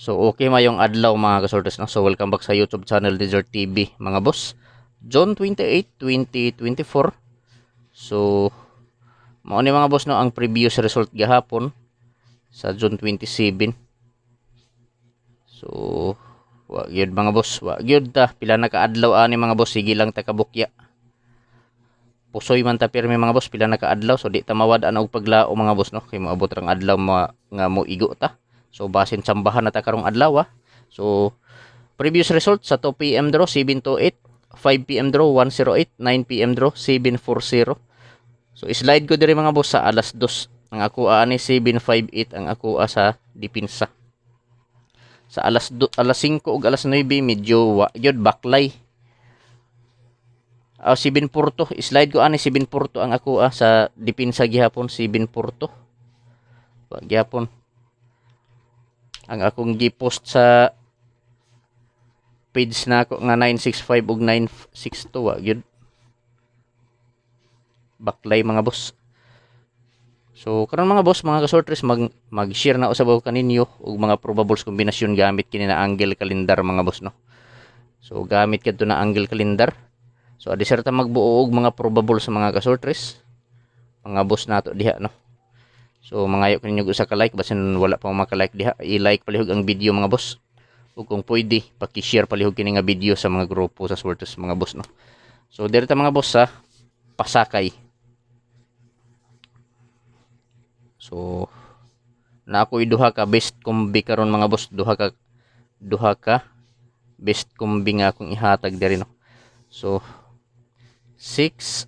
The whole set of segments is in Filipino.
So okay mayong adlaw mga kasortes no. So welcome back sa YouTube channel Desert TV mga boss. June 28, 2024. So mao ni mga boss no ang previous result gahapon sa June 27. So wa gyud mga boss, wa gyud ta pila na ka adlaw ani mga boss, sige lang ta kabukya. Pusoy man ta pirmi mga boss, pila na ka adlaw, so di ta mawad-an og paglao mga boss no, kay moabot rang adlaw nga mo igo ta. So basin sambahan na ta karong adlaw. So previous result sa 2 PM draw 728, 5 PM draw 108, 9 PM draw 740. So slide ko diri mga boss sa alas 2. Ang ako ani 758 ang ako sa depensa. Sa alas 5 ug alas 9 medyo wa gyud baklay. 740 slide ko ani 740 ang ako sa depensa gihapon 740. Wa gihapon ang akong gi-post sa page na ako nga 965 ug 962 wa gyud baklay mga boss. So karon mga boss, mga kasortres, mag-share na usabaw kaninyo og mga probables kombinasyon gamit kini na angle calendar mga boss no. So gamit kadto na angle calendar. So adiserta magbuo og mga probables sa mga kasortres, mga boss nato diha no. So mangayo kaninyo usa ka like basin wala pa maka-like diha, i-like palihog ang video mga boss. Ug kung pwede paki-share palihog kini nga video sa mga grupo sa sortes mga boss no. So direta mga boss sa pasakay. So na ako duha ka best combi karon mga boss, duha ka best combi nga akong ihatag diri no. So 6-9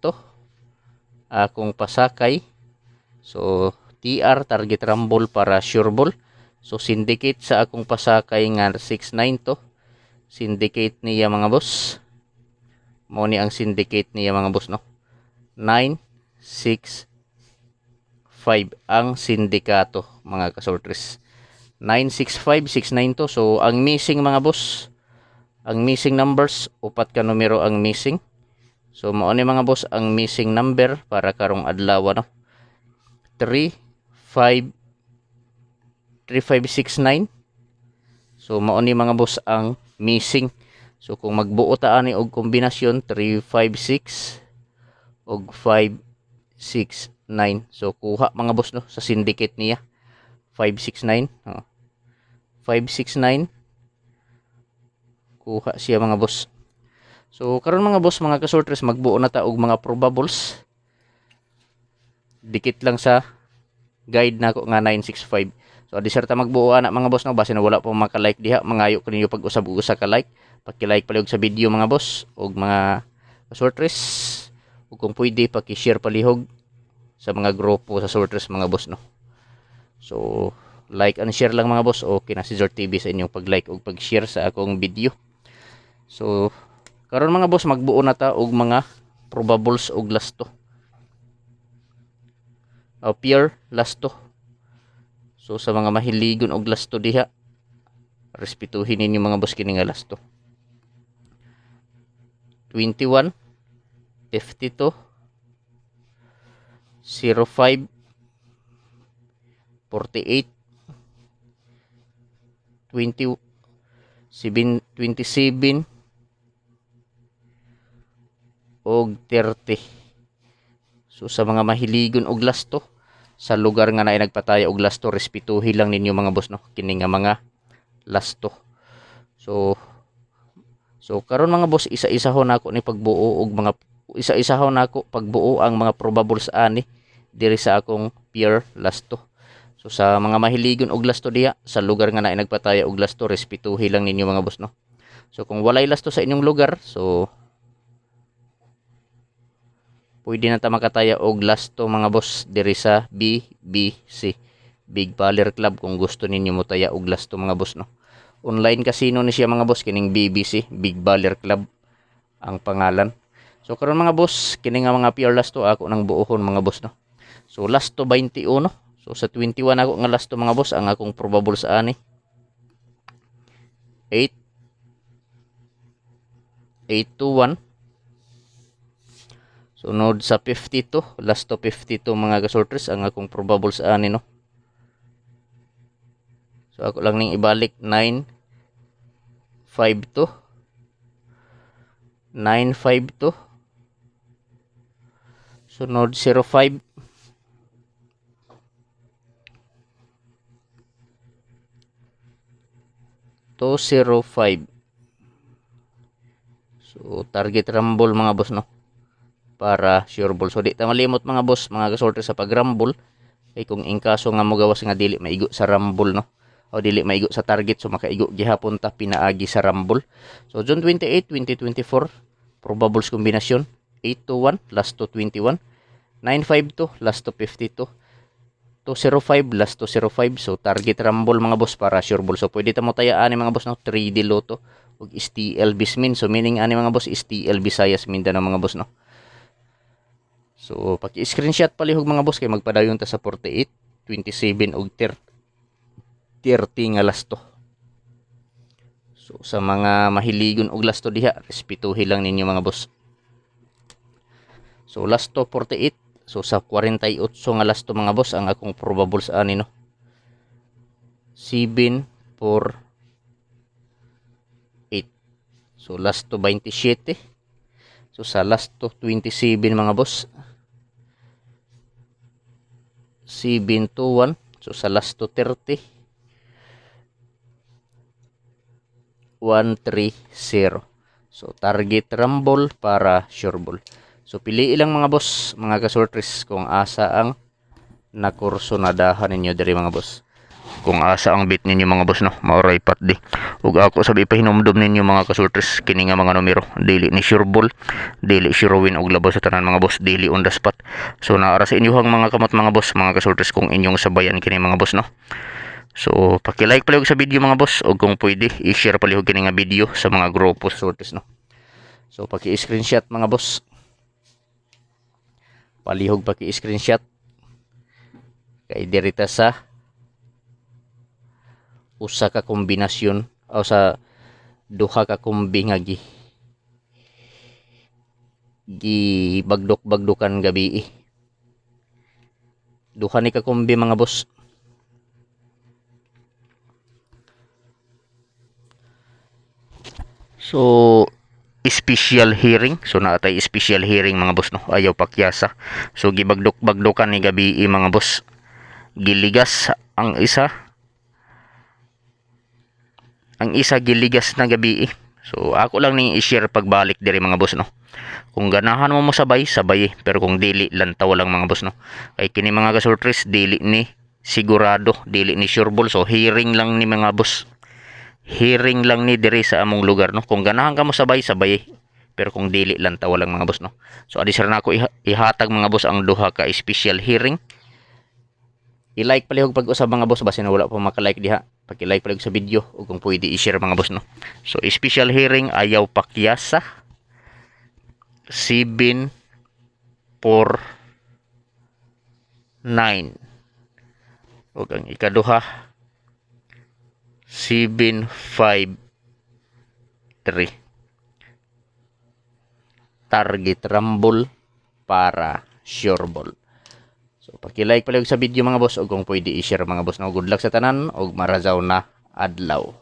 to akong pasakay. So TR target rumble para sure ball. So syndicate sa akong pasakay nga 6-9 to. Syndicate niya mga boss. Mo ni ang syndicate niya mga boss no. 9-6-5 ang sindikato mga kasortres. 9-6-5, 6-9 to. So ang missing mga boss, ang missing numbers, upat ka numero ang missing. So mao ni mga boss ang missing number para karong adlaw no. 3569. So mao ni mga boss ang missing. So kung magbuo ta ani og kombinasyon 356 og 569. So kuha mga boss no sa syndicate niya 569. 569 kuha siya mga boss. So karon mga boss, mga kasortres, magbuo na ta og mga probables. Dikit lang sa guide nako nga 965. So adiserta magbuo ana mga boss no, base na wala pa maka-like diha, mangayo kaninyo pag-usab usa ka like, paki-like palihog sa video mga boss og mga kasortres. Ug kung pwede paki-share palihog sa mga grupo sa sortres mga boss no. So like and share lang mga boss, okay na si Desert TV sa inyong pag-like ug pag-share sa akong video. So karon mga boss, magbuo na ta og mga probables og lasto. Pure lasto. So sa mga mahiligon og lasto diha, respetuhin ninyo mga boss kini nga lasto. 21, 52, 05, 48, 27, 27 og 30. So sa mga mahiligon og lasto, sa lugar nga naay nagpataya og lasto, respetuhin lang ninyo mga boss no kini nga mga lasto. So karon mga boss, isa-isahon nako ni pagbuo og mga isa-isahon nako pagbuo ang mga probables ani diri sa akong pure lasto. So sa mga mahiligon og lasto diha, sa lugar nga naay nagpataya og lasto, respetuhin lang ninyo mga boss no. So kung walay lasto sa inyong lugar, so pwede na ta makataya og lasto mga boss diri sa BBC, Big Baller Club, kung gusto ninyo mo taya og lasto mga boss no. Online casino ni siya mga boss, kining BBC, Big Baller Club ang pangalan. So karon mga boss, kini nga mga pure lasto ako nang buohon mga boss no. So lasto 21. So sa 21 ako nga lasto mga boss, ang akong probable sa ani 8 821. Sunod sa 52, lasto 52 mga kasortres ang akong probable sa ani no. So ako lang ning ibalik 952 952 sunod 05 205. So target rumble mga boss no, para sure ball. So di ta malimot mga boss, mga kasorte sa pag rumble ay kung in kaso nga mo gawas nga dili maigo sa rumble no, o dili maigo sa target, so makaigo gihapon ta pinaagi sa rumble. So June 28, 2024, probables kombinasyon 821 last to 21, 952 last to 52, 205 last to 05. So target rumble mga boss para sure ball. So pwede ta mo tayaan mga boss no, 3D Lotto ug STL Bismin. So meaning ani mga boss, STL Visayas Mindanao mga boss no. So paki-screenshot palihog mga boss kay magpadayon ta sa 48, 27 ug 30 nga lasto. So sa mga mahiligon og lasto diha, respetuhi lang ninyo mga boss. So lasto 48. So sa 48 nga lasto mga boss ang akong probable sa ani no. 7 4 8. So lasto 27. So sa lasto 27 mga boss, 7 to 1. So sa lasto 30, 130. So target rumble para sure ball. So pili ilang mga boss, mga kasortres, kung asa ang nakursonadahan ninyo diri mga boss. Kung asa ang bit ninyo mga boss no, maoray pat di. Ug ako sabi pahinomdom ninyo mga kasortres kini nga mga numero, dili ni sure ball, dili sure win og labaw sa tanan mga boss, dili on the spot. So naara sa inyong mga kamot mga boss, mga kasortres, kung inyong sabayan kini mga boss no. So paki-like palihog sa video mga boss, ug kung pwede i-share palihog kini nga video sa mga grupo sortes no. So paki-screenshot mga boss, palihog paki-screenshot kay dirita sa usa ka kombinasyon o sa duha ka kombi nga bagdok-bagdokan gabi. Duha ni ka kombi mga boss. So special hearing, so naatay special hearing mga boss no, ayaw pakyasa. So gibagdok-bagdokan ni gabi mga boss, giligas ang isa giligas na gabi. So ako lang ning i-share pagbalik diri mga boss no. Kung ganahan mo sabay pero kung dili lantaw lang mga boss no. Kay kini mga kasortres dili ni sigurado, dili ni sure ball. So hearing lang ni mga boss, hearing lang ni diri sa among lugar no. Kung ganahan ka mo sabay pero kung dili lantaw lang mga boss no. So adi sir nako ihatag mga boss ang duha ka special hearing. I-like palihog pag-usab mga boss, basin wala pa maka-like diha. Paki-like palihog sa video o kung pwede i-share mga boss no. So special hearing ayaw pakyasa 7 4 9. O ang ikaduha 7 5 3. Target rumble para sure ball. So paki-like palihog sa video mga boss, o kung pwede i-share mga boss no. Good luck sa tanan og marazaw na adlaw.